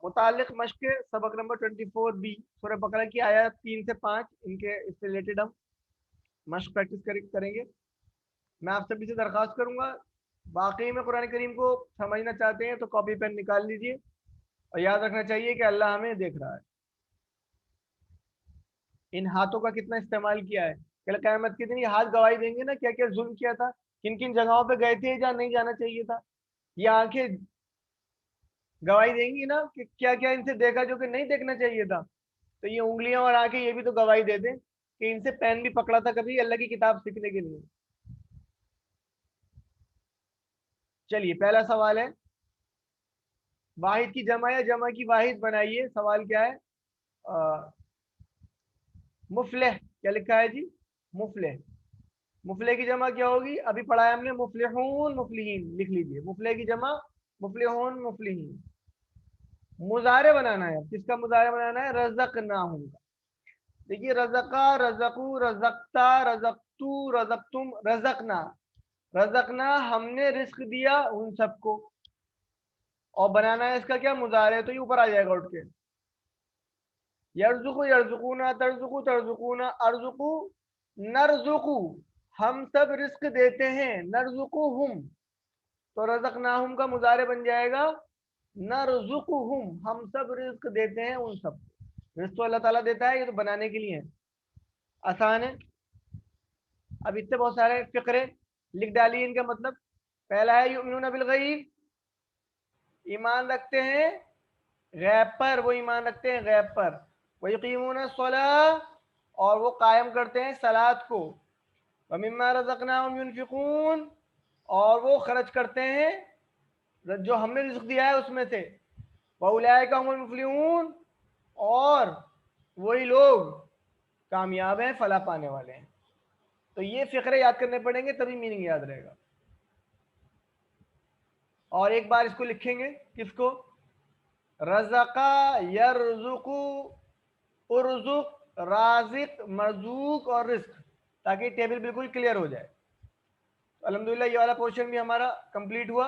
متعلق مشق سبق نمبر 24B سورہ بقرہ کی آیات 3 سے 5 ان کے اس سے ریلیٹڈ ہم مشق پریکٹس کریں گے. میں آپ سبھی سے درخواست کروں گا واقعی میں قرآن کریم کو سمجھنا چاہتے ہیں تو کاپی پین نکال لیجئے اور یاد رکھنا چاہیے کہ اللہ ہمیں دیکھ رہا ہے. ان ہاتھوں کا کتنا استعمال کیا ہے, کل قیامت کے دن یہ ہاتھ گواہی دیں گے نا کیا کیا ظلم کیا تھا, کن کن جگہوں پہ گئے تھے جہاں نہیں جانا چاہیے تھا. یہ آنکھیں گواہی دیں گی نا کہ کیا کیا ان سے دیکھا جو کہ نہیں دیکھنا چاہیے تھا. تو یہ انگلیاں اور آنکھیں یہ بھی تو گواہی دے دیں کہ ان سے پین بھی پکڑا تھا کبھی اللہ کی کتاب سیکھنے کے لیے. چلیے پہلا سوال ہے, واحد کی جمع یا جمع کی واحد بنائیے. سوال کیا ہے؟ مفلح. کیا لکھا ہے جی؟ مفلح. مفلح کی جمع کیا ہوگی؟ ابھی پڑھا ہے ہم نے مفلحون مفلحین, لکھ لیجئے. مفلح کی جمع مفلحون مفلحین. مضارع بنانا ہے. کس کا مضارع بنانا ہے؟ رزقناہم کا. دیکھیے رزقا, رزقو, رزقتا, رزقتو, رزقتم, رزقنا. رزقنا ہم نے رزق دیا ان سب کو, اور بنانا ہے اس کا کیا؟ مضارع. تو یہ اوپر آ جائے گا اٹھ کے. یرزقو یرزقونا, ترزقو ترزقونا, ارزقو نرزقو, ہم سب رزق دیتے ہیں. نرزقوہم, تو رزقناہم کا مضارع بن جائے گا نرزقہم, ہم سب رزق دیتے ہیں ان سب کو. رزق تو اللہ تعالیٰ دیتا ہے, یہ تو بنانے کے لیے ہے. آسان ہے. اب اس سے بہت سارے فقرے لکھ ڈالیے ان کا مطلب. پہلا ہے یؤمنون بالغیب, ایمان رکھتے ہیں غیب پر, وہ ایمان رکھتے ہیں غیب پر. ویقیمون الصلاۃ, اور وہ قائم کرتے ہیں صلاۃ کو. ومما رزقناہم ينفقون, اور وہ خرچ کرتے ہیں جو ہم نے رزق دیا ہے اس میں سے. وَأُولَٰئِكَ هُمُ الْمُفْلِحُونَ, اور وہی لوگ کامیاب ہیں, فلاح پانے والے ہیں. تو یہ فقرے یاد کرنے پڑیں گے تبھی میننگ یاد رہے گا. اور ایک بار اس کو لکھیں گے, کس کو؟ رزقا یرزقو, ارزق, رازق, مرزوق اور رزق, تاکہ ٹیبل بالکل کلیئر ہو جائے. الحمدللہ یہ والا پورشن بھی ہمارا کمپلیٹ ہوا.